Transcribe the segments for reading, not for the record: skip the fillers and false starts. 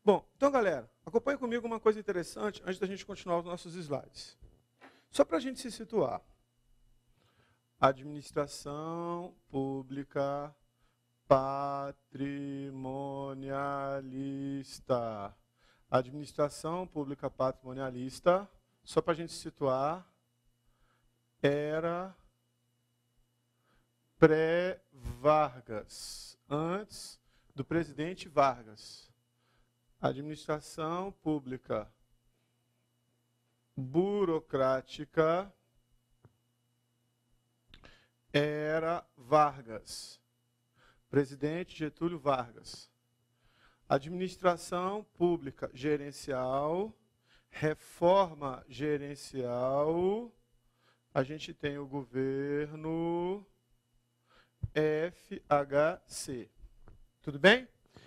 Bom, então, galera, acompanhe comigo uma coisa interessante antes da gente continuar os nossos slides. Só para a gente se situar. Administração pública patrimonialista. Administração pública patrimonialista, só para a gente se situar, era pré-Vargas, antes do presidente Vargas. Administração pública burocrática era Vargas. Presidente Getúlio Vargas. Administração pública gerencial, reforma gerencial, a gente tem o governo FHC. Tudo bem?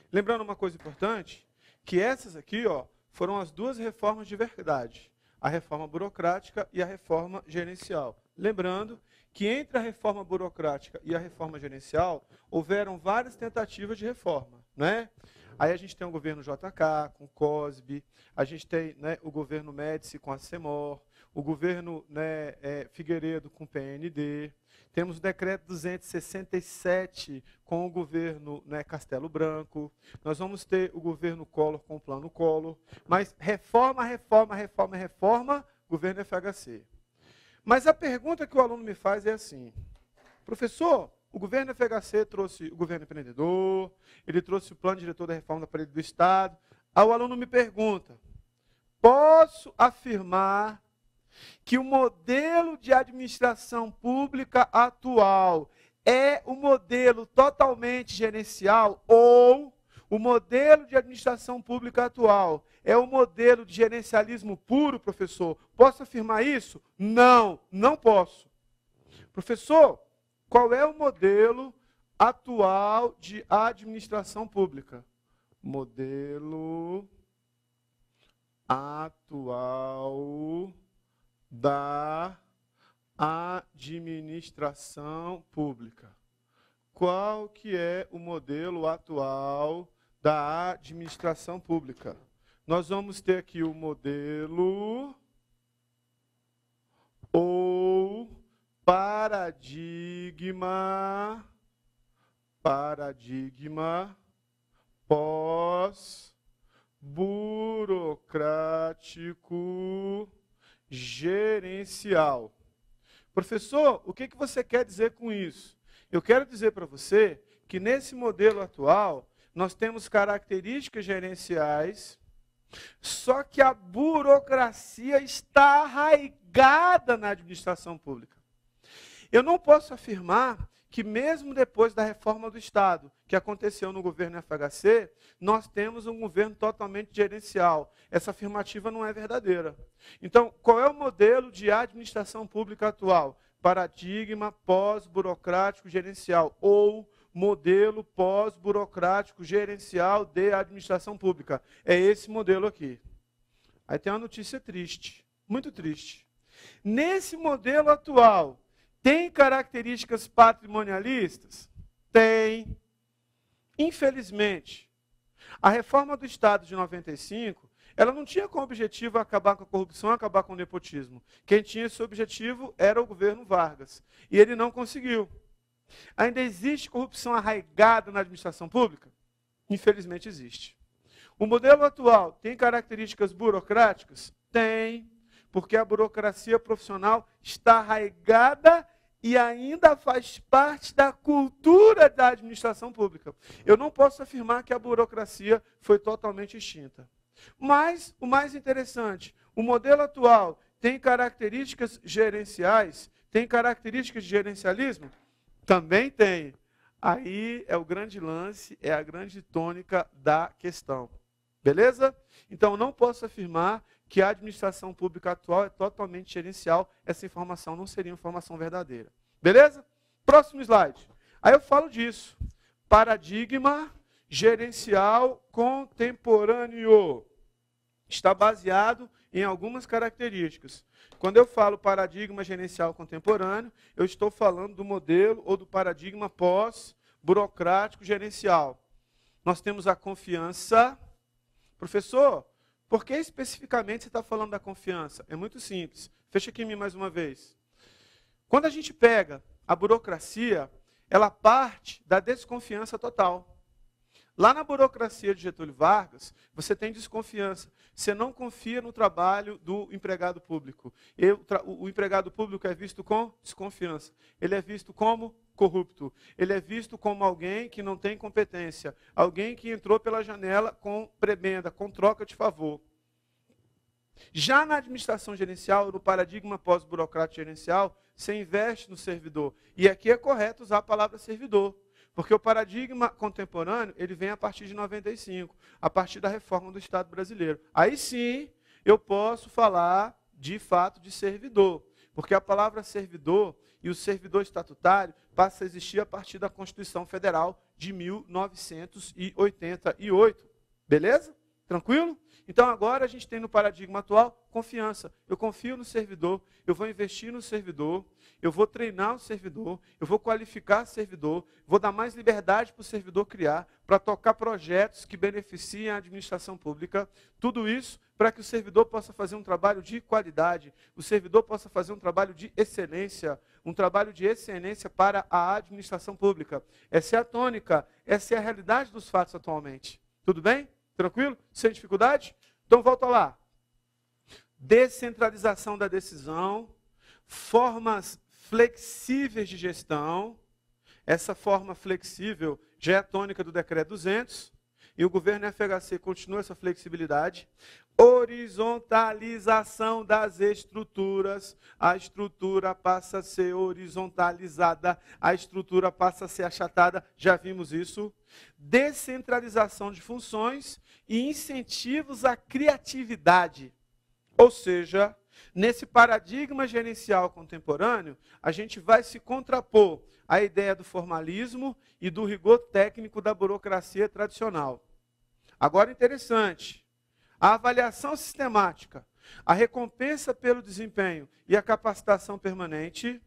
Lembrando uma coisa importante, que essas aqui, ó, foram as duas reformas de verdade. A reforma burocrática e a reforma gerencial. Lembrando que entre a reforma burocrática e a reforma gerencial, houveram várias tentativas de reforma, né? Aí a gente tem o governo JK com o COSB, a gente tem, né, o governo Médici com a CEMOR, o governo, né, Figueiredo com o PND, temos o decreto 267 com o governo, né, Castelo Branco, nós vamos ter o governo Collor com o plano Collor, mas reforma, governo FHC. Mas a pergunta que o aluno me faz é assim, professor, o governo FHC trouxe o governo empreendedor, ele trouxe o plano diretor da reforma da parede do Estado. Aí o aluno me pergunta, posso afirmar que o modelo de administração pública atual é o modelo totalmente gerencial ou o modelo de administração pública atual é o modelo de gerencialismo puro, professor? Posso afirmar isso? Não, não posso. Professor, qual é o modelo atual de administração pública? Modelo atual da administração pública. Qual que é o modelo atual da administração pública? Nós vamos ter aqui o modelo ou paradigma pós-burocrático gerencial. Professor, o que você quer dizer com isso? Eu quero dizer para você que nesse modelo atual, nós temos características gerenciais, só que a burocracia está arraigada na administração pública. Eu não posso afirmar que mesmo depois da reforma do Estado, que aconteceu no governo FHC, nós temos um governo totalmente gerencial. Essa afirmativa não é verdadeira. Então, qual é o modelo de administração pública atual? Paradigma pós-burocrático gerencial ou modelo pós-burocrático gerencial de administração pública. É esse modelo aqui. Aí tem uma notícia triste, muito triste. Nesse modelo atual, tem características patrimonialistas? Tem. Infelizmente, a reforma do Estado de 95, ela não tinha como objetivo acabar com a corrupção, acabar com o nepotismo. Quem tinha esse objetivo era o governo Vargas. E ele não conseguiu. Ainda existe corrupção arraigada na administração pública? Infelizmente existe. O modelo atual tem características burocráticas? Tem. Porque a burocracia profissional está arraigada e ainda faz parte da cultura da administração pública. Eu não posso afirmar que a burocracia foi totalmente extinta. Mas, o mais interessante, o modelo atual tem características gerenciais? Tem características de gerencialismo? Também tem. Aí é o grande lance, é a grande tônica da questão. Beleza? Então, não posso afirmar que a administração pública atual é totalmente gerencial. Essa informação não seria informação verdadeira. Beleza? Próximo slide. Aí eu falo disso. Paradigma gerencial contemporâneo. Está baseado em algumas características. Quando eu falo paradigma gerencial contemporâneo, eu estou falando do modelo ou do paradigma pós-burocrático gerencial. Nós temos a confiança. Professor, por que especificamente você está falando da confiança? É muito simples. Fecha aqui em mim mais uma vez. Quando a gente pega a burocracia, ela parte da desconfiança total. Lá na burocracia de Getúlio Vargas, você tem desconfiança. Você não confia no trabalho do empregado público. O empregado público é visto com desconfiança. Ele é visto como corrupto. Ele é visto como alguém que não tem competência. Alguém que entrou pela janela com prebenda, com troca de favor. Já na administração gerencial, no paradigma pós-burocrático gerencial, você investe no servidor. E aqui é correto usar a palavra servidor. Porque o paradigma contemporâneo, ele vem a partir de 95, a partir da reforma do Estado brasileiro. Aí sim, eu posso falar, de fato, de servidor. Porque a palavra servidor e o servidor estatutário passa a existir a partir da Constituição Federal de 1988. Beleza? Tranquilo? Então agora a gente tem no paradigma atual confiança. Eu confio no servidor, eu vou investir no servidor, eu vou treinar o servidor, eu vou qualificar o servidor, vou dar mais liberdade para o servidor criar, para tocar projetos que beneficiem a administração pública. Tudo isso para que o servidor possa fazer um trabalho de qualidade, o servidor possa fazer um trabalho de excelência para a administração pública. Essa é a tônica, essa é a realidade dos fatos atualmente. Tudo bem? Tranquilo? Sem dificuldade? Então, volta lá. Descentralização da decisão, formas flexíveis de gestão. Essa forma flexível já é a tônica do Decreto 200, e o governo FHC continua essa flexibilidade. Horizontalização das estruturas. A estrutura passa a ser horizontalizada, a estrutura passa a ser achatada, já vimos isso. Descentralização de funções e incentivos à criatividade. Ou seja, nesse paradigma gerencial contemporâneo, a gente vai se contrapor à ideia do formalismo e do rigor técnico da burocracia tradicional. Agora, interessante, a avaliação sistemática, a recompensa pelo desempenho e a capacitação permanente,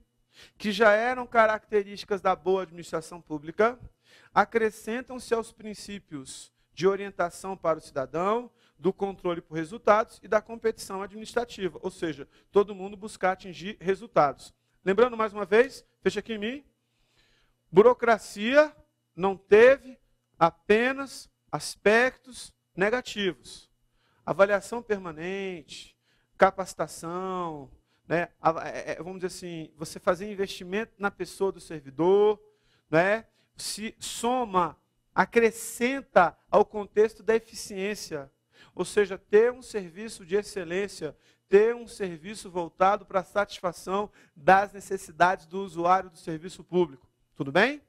que já eram características da boa administração pública, acrescentam-se aos princípios de orientação para o cidadão, do controle por resultados e da competição administrativa, ou seja, todo mundo buscar atingir resultados. Lembrando mais uma vez, fecha aqui em mim, burocracia não teve apenas aspectos negativos. Avaliação permanente, capacitação, né? Vamos dizer assim, você fazer investimento na pessoa do servidor, né? Se soma, acrescenta ao contexto da eficiência. Ou seja, ter um serviço de excelência, ter um serviço voltado para a satisfação das necessidades do usuário do serviço público. Tudo bem?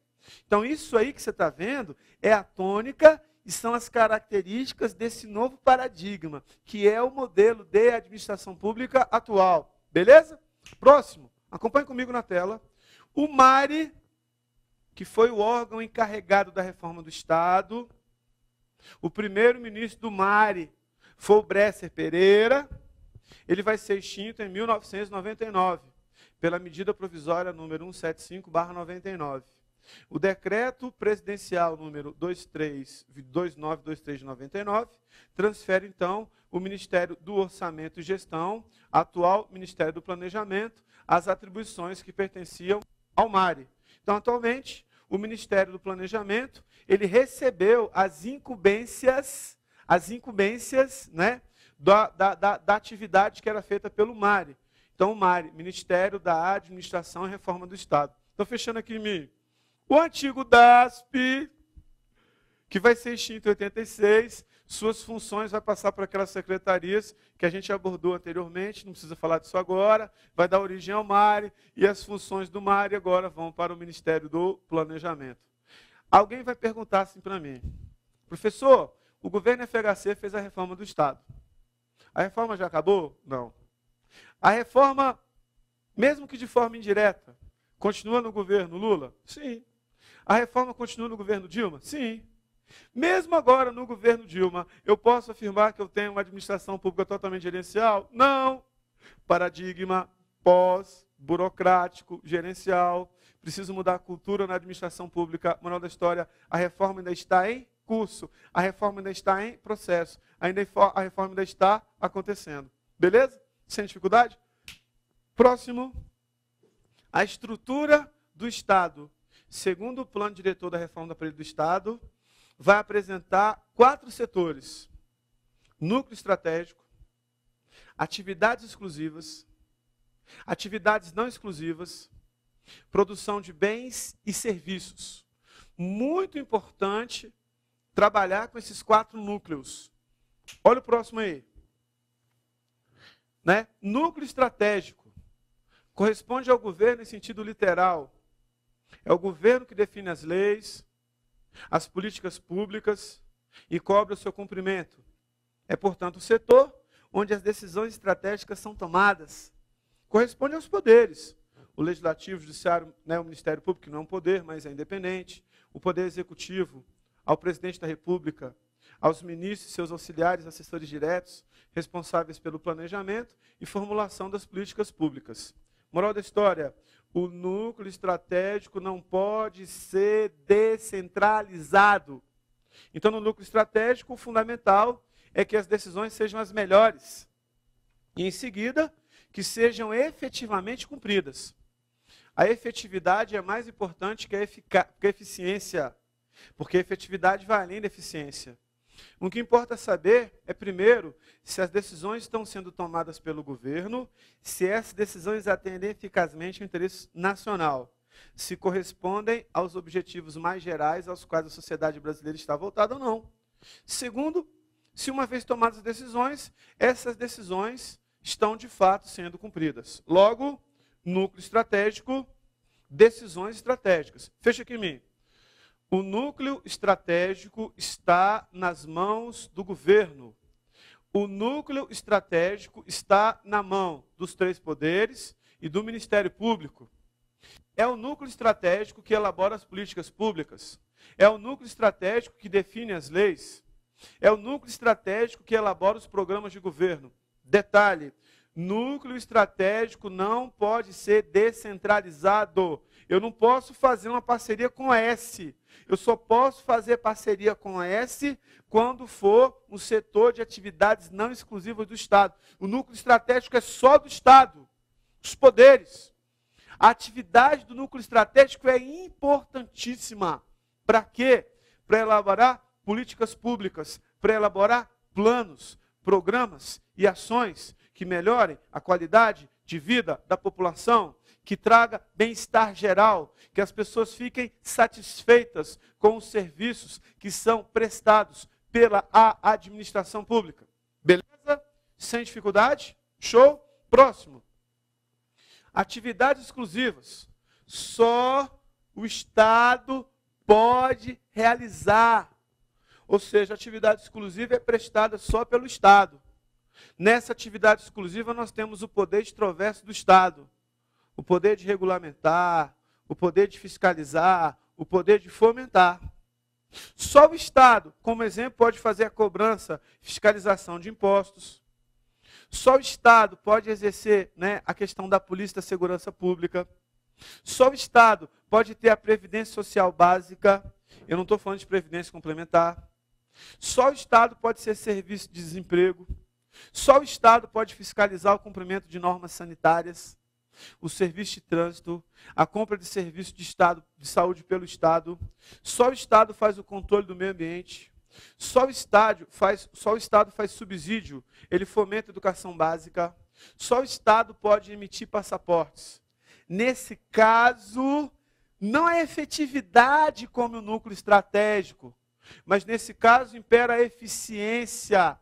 Então, isso aí que você está vendo é a tônica e são as características desse novo paradigma, que é o modelo de administração pública atual. Beleza? Próximo. Acompanhe comigo na tela. O MARE, que foi o órgão encarregado da reforma do Estado. O primeiro-ministro do MARE foi o Bresser Pereira. Ele vai ser extinto em 1999, pela medida provisória número 175/99. O decreto presidencial número 2923 de 99 transfere, então, o Ministério do Orçamento e Gestão, atual Ministério do Planejamento, as atribuições que pertenciam ao MARE. Então, atualmente, o Ministério do Planejamento, ele recebeu as incumbências, né, da atividade que era feita pelo MARE. Então, o MARE, Ministério da Administração e Reforma do Estado. Estou fechando aqui em mim. O antigo DASP, que vai ser extinto em 86, suas funções vai passar para aquelas secretarias que a gente abordou anteriormente, não precisa falar disso agora, vai dar origem ao MARE, e as funções do MARE agora vão para o Ministério do Planejamento. Alguém vai perguntar assim para mim, professor, o governo FHC fez a reforma do Estado. A reforma já acabou? Não. A reforma, mesmo que de forma indireta, continua no governo Lula? Sim. A reforma continua no governo Dilma? Sim. Mesmo agora no governo Dilma, eu posso afirmar que eu tenho uma administração pública totalmente gerencial? Não. Paradigma pós-burocrático, gerencial. Preciso mudar a cultura na administração pública. Moral da história, a reforma ainda está em curso. A reforma ainda está em processo. A reforma ainda está acontecendo. Beleza? Sem dificuldade? Próximo. A estrutura do Estado. Segundo o plano diretor da reforma do aparelho do Estado, vai apresentar 4 setores. Núcleo estratégico, atividades exclusivas, atividades não exclusivas, produção de bens e serviços. Muito importante trabalhar com esses 4 núcleos. Olha o próximo aí. Né? Núcleo estratégico corresponde ao governo em sentido literal. É o governo que define as leis, as políticas públicas e cobra o seu cumprimento. É, portanto, o setor onde as decisões estratégicas são tomadas. Corresponde aos poderes. O Legislativo, o Judiciário, né, o Ministério Público, que não é um poder, mas é independente. O Poder Executivo, ao Presidente da República, aos ministros e seus auxiliares, assessores diretos, responsáveis pelo planejamento e formulação das políticas públicas. Moral da história, o núcleo estratégico não pode ser descentralizado. Então, no núcleo estratégico, o fundamental é que as decisões sejam as melhores. E, em seguida, que sejam efetivamente cumpridas. A efetividade é mais importante que a eficiência, porque a efetividade vai além da eficiência. O que importa saber é, primeiro, se as decisões estão sendo tomadas pelo governo, se essas decisões atendem eficazmente ao interesse nacional, se correspondem aos objetivos mais gerais aos quais a sociedade brasileira está voltada ou não. Segundo, se uma vez tomadas as decisões, essas decisões estão de fato sendo cumpridas. Logo, núcleo estratégico, decisões estratégicas. Fecha aqui em mim. O núcleo estratégico está nas mãos do governo. O núcleo estratégico está na mão dos 3 poderes e do Ministério Público. É o núcleo estratégico que elabora as políticas públicas. É o núcleo estratégico que define as leis. É o núcleo estratégico que elabora os programas de governo. Detalhe, núcleo estratégico não pode ser descentralizado. Eu não posso fazer uma parceria com a S. Eu só posso fazer parceria com a S quando for um setor de atividades não exclusivas do Estado. O núcleo estratégico é só do Estado, dos poderes. A atividade do núcleo estratégico é importantíssima. Para quê? Para elaborar políticas públicas, para elaborar planos, programas e ações que melhorem a qualidade de vida da população, que traga bem-estar geral, que as pessoas fiquem satisfeitas com os serviços que são prestados pela administração pública. Beleza? Sem dificuldade? Show? Próximo. Atividades exclusivas. Só o Estado pode realizar. Ou seja, a atividade exclusiva é prestada só pelo Estado. Nessa atividade exclusiva nós temos o poder extroverso do Estado. O poder de regulamentar, o poder de fiscalizar, o poder de fomentar. Só o Estado, como exemplo, pode fazer a cobrança, fiscalização de impostos. Só o Estado pode exercer, né, a questão da polícia da segurança pública. Só o Estado pode ter a previdência social básica. Eu não estou falando de previdência complementar. Só o Estado pode ser serviço de desemprego. Só o Estado pode fiscalizar o cumprimento de normas sanitárias, o serviço de trânsito, a compra de serviço de saúde pelo Estado. Só o Estado faz o controle do meio ambiente. Só o Estado faz subsídio, ele fomenta a educação básica. Só o Estado pode emitir passaportes. Nesse caso, não é efetividade como o núcleo estratégico, mas nesse caso impera a eficiência.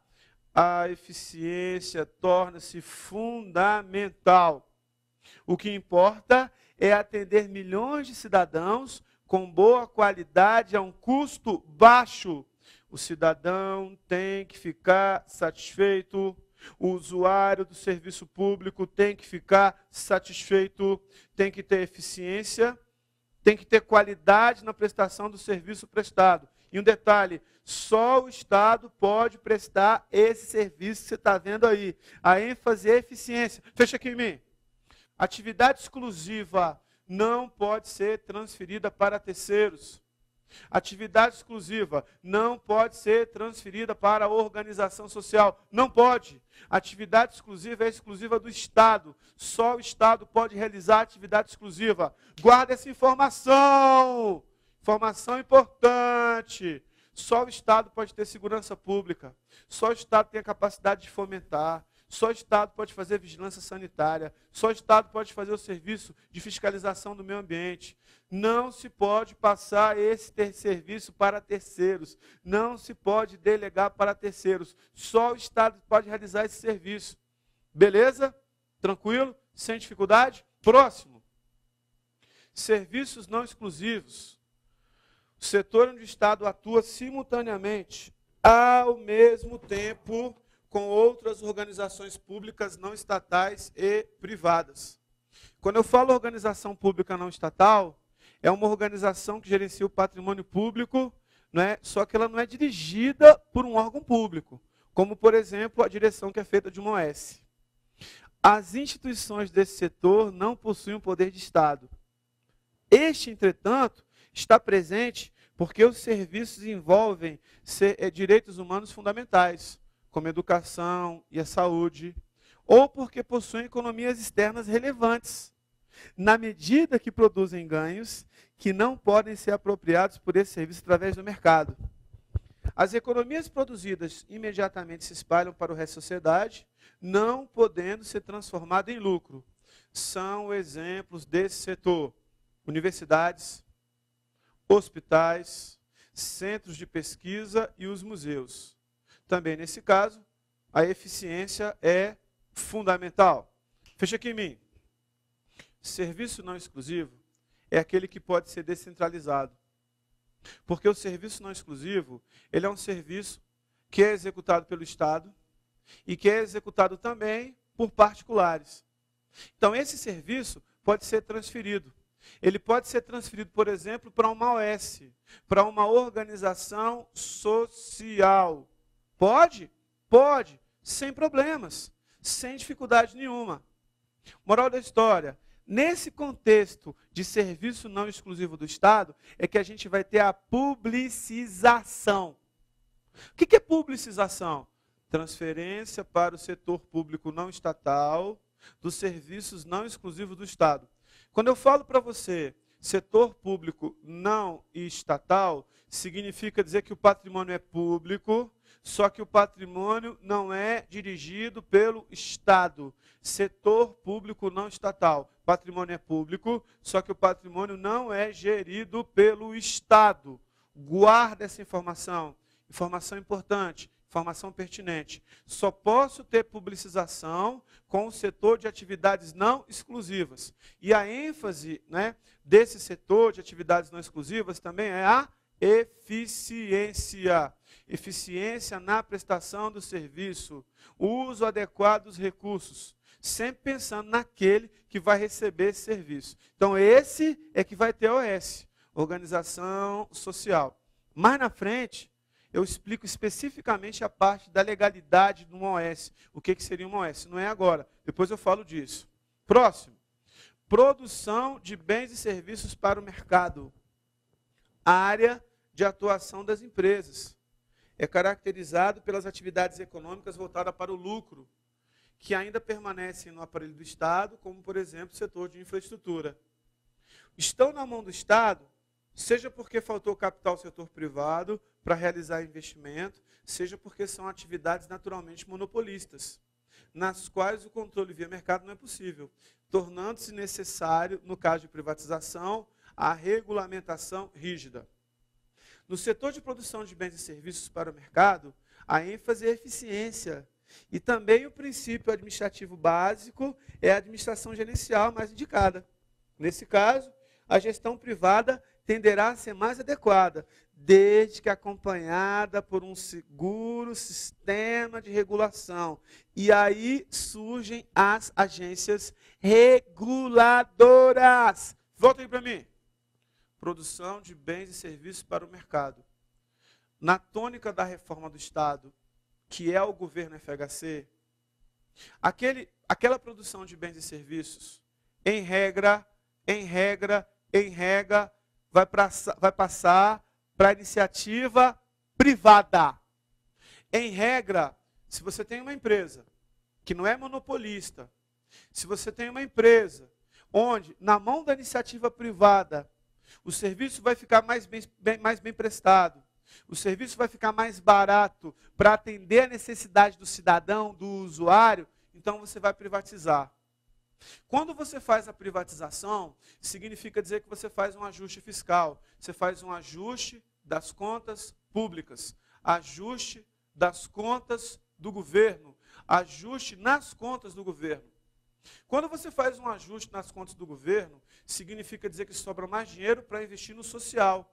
A eficiência torna-se fundamental. O que importa é atender milhões de cidadãos com boa qualidade a um custo baixo. O cidadão tem que ficar satisfeito, o usuário do serviço público tem que ficar satisfeito, tem que ter eficiência, tem que ter qualidade na prestação do serviço prestado. E um detalhe, só o Estado pode prestar esse serviço que você está vendo aí. A ênfase é eficiência. Fecha aqui em mim. Atividade exclusiva não pode ser transferida para terceiros. Atividade exclusiva não pode ser transferida para a organização social. Não pode. Atividade exclusiva é exclusiva do Estado. Só o Estado pode realizar atividade exclusiva. Guarda essa informação. Informação importante. Só o Estado pode ter segurança pública. Só o Estado tem a capacidade de fomentar. Só o Estado pode fazer vigilância sanitária. Só o Estado pode fazer o serviço de fiscalização do meio ambiente. Não se pode passar esse serviço para terceiros. Não se pode delegar para terceiros. Só o Estado pode realizar esse serviço. Beleza? Tranquilo? Sem dificuldade? Próximo. Serviços não exclusivos. O setor onde o Estado atua simultaneamente, ao mesmo tempo, com outras organizações públicas não estatais e privadas. Quando eu falo organização pública não estatal, é uma organização que gerencia o patrimônio público, né? Só que ela não é dirigida por um órgão público, como, por exemplo, a direção que é feita de uma OS. As instituições desse setor não possuem o poder de Estado. Este, entretanto, está presente porque os serviços envolvem direitos humanos fundamentais, como a educação e a saúde, ou porque possuem economias externas relevantes, na medida que produzem ganhos que não podem ser apropriados por esse serviço através do mercado. As economias produzidas imediatamente se espalham para o resto da sociedade, não podendo ser transformadas em lucro. São exemplos desse setor: universidades, hospitais, centros de pesquisa e os museus. Também, nesse caso, a eficiência é fundamental. Fecha aqui em mim. Serviço não exclusivo é aquele que pode ser descentralizado. Porque o serviço não exclusivo, ele é um serviço que é executado pelo Estado e que é executado também por particulares. Então, esse serviço pode ser transferido. Ele pode ser transferido, por exemplo, para uma OS, para uma organização social. Pode? Pode, sem problemas, sem dificuldade nenhuma. Moral da história: nesse contexto de serviço não exclusivo do Estado, é que a gente vai ter a publicização. O que é publicização? Transferência para o setor público não estatal dos serviços não exclusivos do Estado. Quando eu falo para você setor público não estatal, significa dizer que o patrimônio é público, só que o patrimônio não é dirigido pelo Estado. Setor público não estatal. Patrimônio é público, só que o patrimônio não é gerido pelo Estado. Guarda essa informação. Informação importante, informação pertinente. Só posso ter publicização com o setor de atividades não exclusivas. E a ênfase, né, desse setor de atividades não exclusivas também é a eficiência. Eficiência na prestação do serviço, uso adequado dos recursos, sempre pensando naquele que vai receber esse serviço. Então, esse é que vai ter OS, Organização Social. Mais na frente, eu explico especificamente a parte da legalidade de uma OS. O que seria uma OS? Não é agora, depois eu falo disso. Próximo. Produção de bens e serviços para o mercado. Área de atuação das empresas. É caracterizado pelas atividades econômicas voltadas para o lucro, que ainda permanecem no aparelho do Estado, como, por exemplo, o setor de infraestrutura. Estão na mão do Estado, seja porque faltou capital ao setor privado para realizar investimento, seja porque são atividades naturalmente monopolistas, nas quais o controle via mercado não é possível, tornando-se necessário, no caso de privatização, a regulamentação rígida. No setor de produção de bens e serviços para o mercado, a ênfase é a eficiência. E também o princípio administrativo básico é a administração gerencial mais indicada. Nesse caso, a gestão privada tenderá a ser mais adequada, desde que acompanhada por um seguro sistema de regulação. E aí surgem as agências reguladoras. Volta aí para mim. Produção de bens e serviços para o mercado. Na tônica da reforma do Estado, que é o governo FHC, aquela produção de bens e serviços, em regra, vai passar para a iniciativa privada. Em regra, se você tem uma empresa que não é monopolista, se você tem uma empresa onde, na mão da iniciativa privada, o serviço vai ficar mais bem prestado, o serviço vai ficar mais barato para atender a necessidade do cidadão, do usuário, então você vai privatizar. Quando você faz a privatização, significa dizer que você faz um ajuste fiscal, você faz um ajuste das contas públicas, ajuste das contas do governo, ajuste nas contas do governo. Quando você faz um ajuste nas contas do governo, significa dizer que sobra mais dinheiro para investir no social.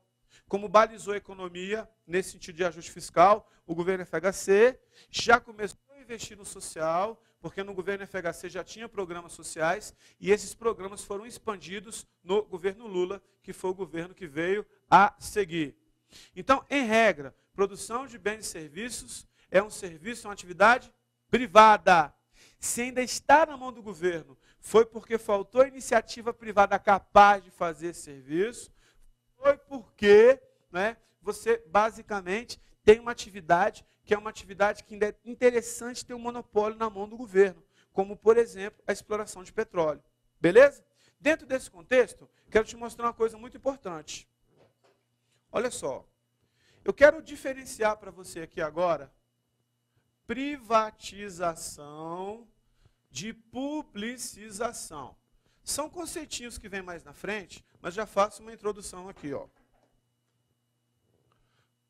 Como balizou a economia, nesse sentido de ajuste fiscal, o governo FHC já começou a investir no social, porque no governo FHC já tinha programas sociais, e esses programas foram expandidos no governo Lula, que foi o governo que veio a seguir. Então, em regra, produção de bens e serviços é um serviço, uma atividade privada. Se ainda está na mão do governo, foi porque faltou iniciativa privada capaz de fazer esse serviço, foi porque, né, você basicamente tem uma atividade que é uma atividade que ainda é interessante ter um monopólio na mão do governo, como, por exemplo, a exploração de petróleo. Beleza? Dentro desse contexto, quero te mostrar uma coisa muito importante. Olha só, eu quero diferenciar para você aqui agora privatização de publicização. São conceitinhos que vêm mais na frente, mas já faço uma introdução aqui, ó.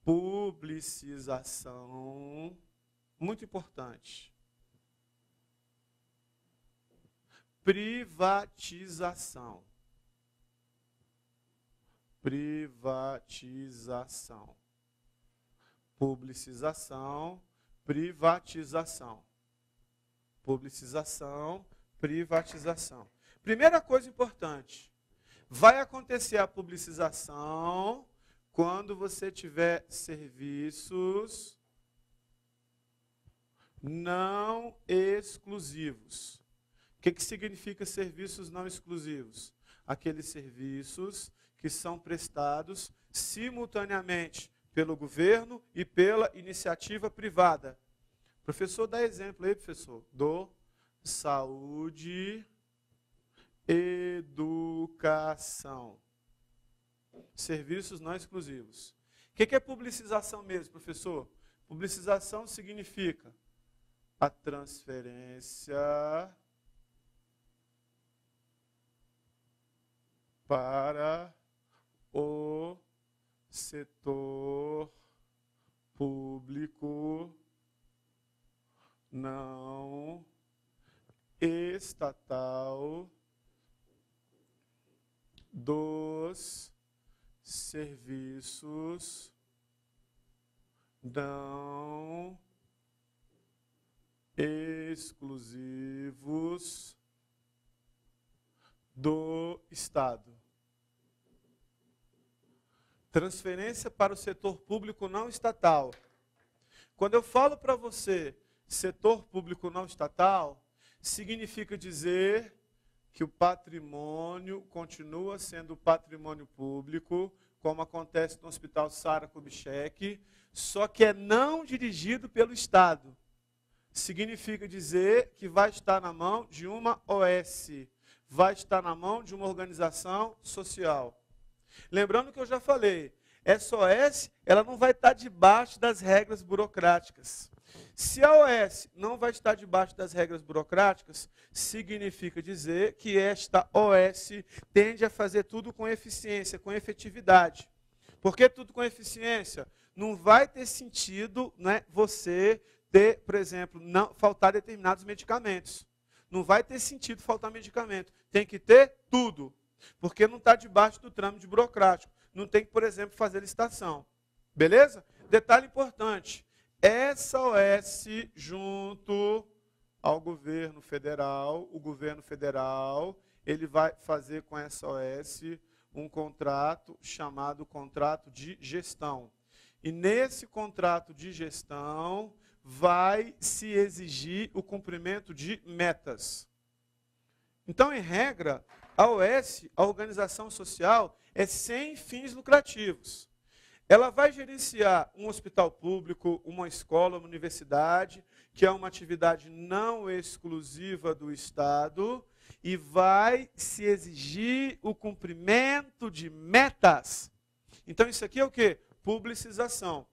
Publicização, muito importante. Privatização. Privatização. Publicização, privatização. Publicização, privatização. Primeira coisa importante, vai acontecer a publicização quando você tiver serviços não exclusivos. O que significa serviços não exclusivos? Aqueles serviços que são prestados simultaneamente pelo governo e pela iniciativa privada. Professor, dá exemplo aí, professor. Saúde, educação. Serviços não exclusivos. O que é publicização mesmo, professor? Publicização significa a transferência para o setor público não estatal dos serviços não exclusivos do Estado. Transferência para o setor público não estatal. Quando eu falo para você setor público não estatal, significa dizer que o patrimônio continua sendo patrimônio público, como acontece no Hospital Sara Kubitschek, só que é não dirigido pelo Estado. Significa dizer que vai estar na mão de uma OS, vai estar na mão de uma organização social. Lembrando que eu já falei, essa OS ela não vai estar debaixo das regras burocráticas. Se a OS não vai estar debaixo das regras burocráticas, significa dizer que esta OS tende a fazer tudo com eficiência, com efetividade. Por que tudo com eficiência? Não vai ter sentido, né, você ter, por exemplo, não faltar determinados medicamentos. Não vai ter sentido faltar medicamento. Tem que ter tudo. Porque não está debaixo do trâmite burocrático. Não tem que, por exemplo, fazer licitação. Beleza? Detalhe importante. Essa OS junto ao governo federal, o governo federal, ele vai fazer com essa OS um contrato chamado contrato de gestão. E nesse contrato de gestão vai se exigir o cumprimento de metas. Então, em regra, a OS, a organização social, é sem fins lucrativos. ela vai gerenciar um hospital público, uma escola, uma universidade, que é uma atividade não exclusiva do Estado, e vai se exigir o cumprimento de metas. Então, isso aqui é o quê? Publicização.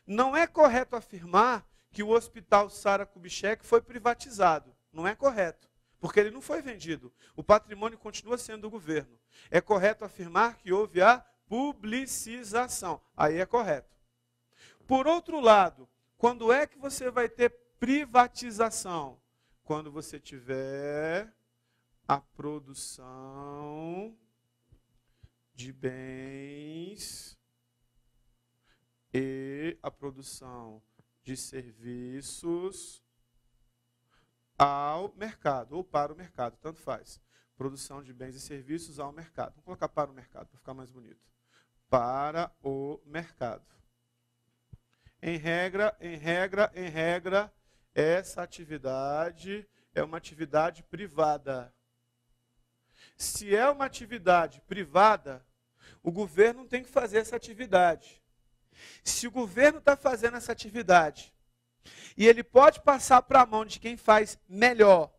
Não é correto afirmar que o Hospital Sara Kubitschek foi privatizado. Não é correto, porque ele não foi vendido. O patrimônio continua sendo do governo. É correto afirmar que houve a publicização. Aí é correto. Por outro lado, quando é que você vai ter privatização? Quando você tiver a produção de bens e a produção de serviços ao mercado, ou para o mercado, tanto faz. Produção de bens e serviços ao mercado. Vamos colocar para o mercado, para ficar mais bonito. Para o mercado. Em regra, essa atividade é uma atividade privada. Se é uma atividade privada, o governo tem que fazer essa atividade. Se o governo está fazendo essa atividade, e ele pode passar para a mão de quem faz melhor,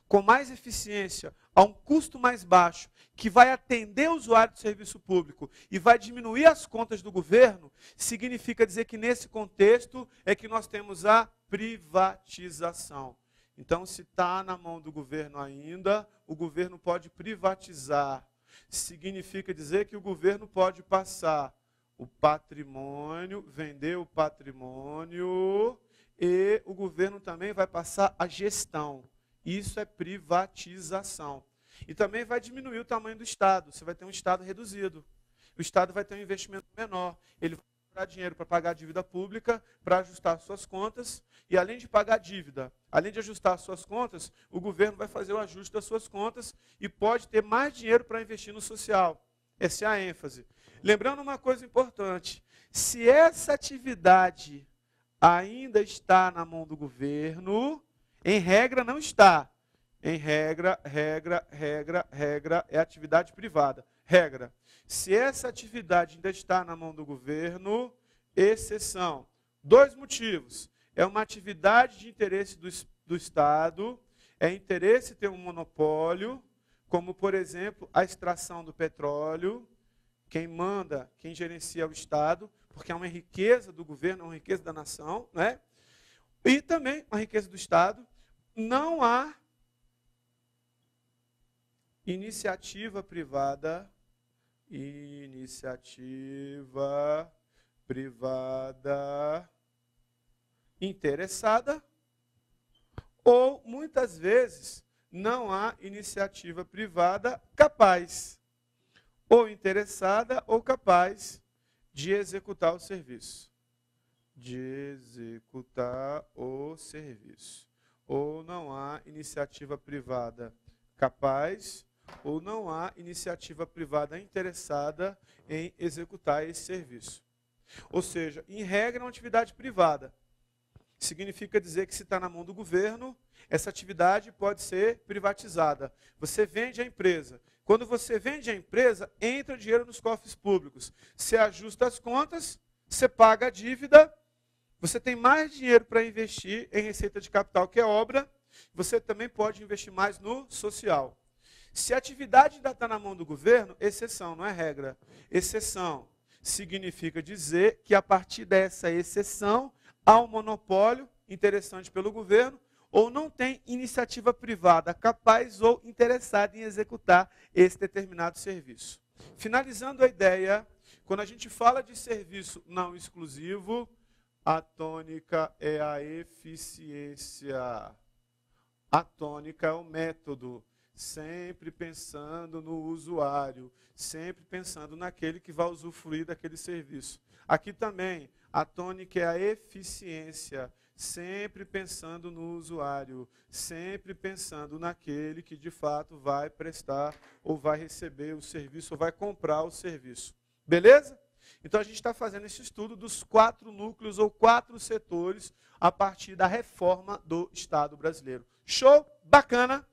com mais eficiência, a um custo mais baixo, que vai atender o usuário do serviço público e vai diminuir as contas do governo, significa dizer que nesse contexto é que nós temos a privatização. Então, se está na mão do governo ainda, o governo pode privatizar. Significa dizer que o governo pode passar o patrimônio, vender o patrimônio, e o governo também vai passar a gestão. Isso é privatização. E também vai diminuir o tamanho do Estado. Você vai ter um Estado reduzido. O Estado vai ter um investimento menor. Ele vai dar dinheiro para pagar a dívida pública, para ajustar suas contas. E além de pagar a dívida, além de ajustar suas contas, o governo vai fazer o ajuste das suas contas e pode ter mais dinheiro para investir no social. Essa é a ênfase. Lembrando uma coisa importante. Se essa atividade ainda está na mão do governo, em regra não está. Em regra é atividade privada. Regra. Se essa atividade ainda está na mão do governo, exceção. 2 motivos. É uma atividade de interesse do Estado, é interesse ter um monopólio, como, por exemplo, a extração do petróleo. Quem manda, quem gerencia é o Estado, porque é uma riqueza do governo, é uma riqueza da nação, né? E também uma riqueza do Estado. Não há iniciativa privada interessada, ou muitas vezes não há iniciativa privada capaz, ou interessada ou capaz de executar o serviço. Ou não há iniciativa privada capaz, ou não há iniciativa privada interessada em executar esse serviço. Ou seja, em regra, é uma atividade privada. Significa dizer que se está na mão do governo, essa atividade pode ser privatizada. Você vende a empresa. Quando você vende a empresa, entra dinheiro nos cofres públicos. Você ajusta as contas, você paga a dívida, você tem mais dinheiro para investir em receita de capital, que é obra, você também pode investir mais no social. Se a atividade ainda está na mão do governo, exceção, não é regra. Exceção significa dizer que a partir dessa exceção, há um monopólio interessante pelo governo, ou não tem iniciativa privada capaz ou interessada em executar esse determinado serviço. Finalizando a ideia, quando a gente fala de serviço não exclusivo, a tônica é a eficiência. A tônica é o método, sempre pensando no usuário, sempre pensando naquele que vai usufruir daquele serviço. Aqui também, a tônica é a eficiência, sempre pensando no usuário, sempre pensando naquele que de fato vai prestar ou vai receber o serviço ou vai comprar o serviço. Beleza? Então a gente está fazendo esse estudo dos 4 núcleos ou 4 setores a partir da reforma do Estado brasileiro. Show? Bacana?